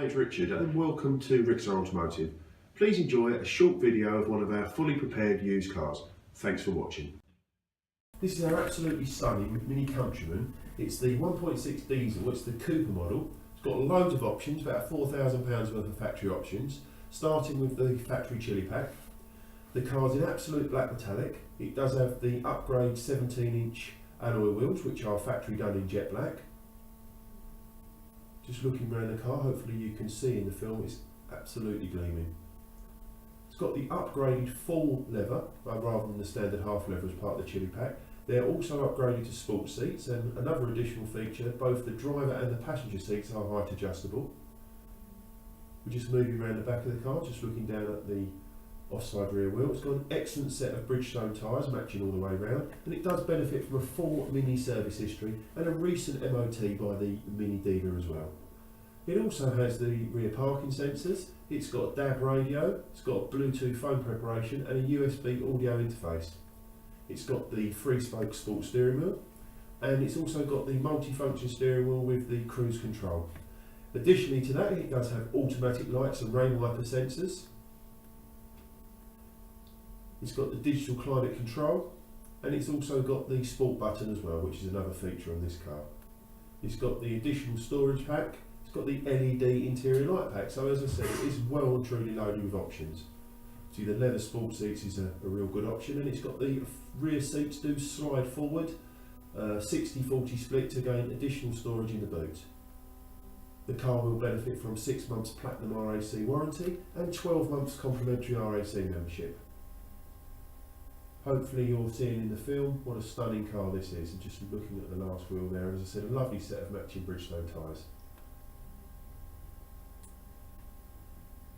my name's Richard and welcome to Rick's Automotive. Please enjoy a short video of one of our fully prepared used cars. Thanks for watching. This is our absolutely stunning Mini Countryman. It's the 1.6 diesel, it's the Cooper model. It's got loads of options, about £4,000 worth of factory options, starting with the factory chili pack. The car's in absolute black metallic. It does have the upgrade 17-inch alloy wheels, which are factory done in jet black. Just looking around the car, hopefully you can see in the film, it's absolutely gleaming. It's got the upgraded full leather rather than the standard half leather as part of the chili pack. They're also upgraded to sports seats, and another additional feature, both the driver and the passenger seats are height adjustable. We're just moving around the back of the car, just looking down at the offside rear wheel. It's got an excellent set of Bridgestone tyres matching all the way around, and it does benefit from a full Mini service history and a recent MOT by the Mini dealer as well. It also has the rear parking sensors, it's got DAB radio, it's got Bluetooth phone preparation and a USB audio interface. It's got the 3-spoke sports steering wheel, and it's also got the multi-function steering wheel with the cruise control. Additionally to that, it does have automatic lights and rain wiper sensors. It's got the digital climate control, and it's also got the sport button as well, which is another feature on this car. It's got the additional storage pack, it's got the LED interior light pack, so as I said, it is well and truly loaded with options. See, the leather sport seats is a real good option, and it's got the rear seats do slide forward, 60-40 split to gain additional storage in the boot. The car will benefit from 6 months Platinum RAC warranty and 12 months complimentary RAC membership. Hopefully you're seeing in the film what a stunning car this is, and just looking at the last wheel there, as I said, a lovely set of matching Bridgestone tyres.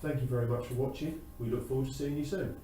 Thank you very much for watching. We look forward to seeing you soon.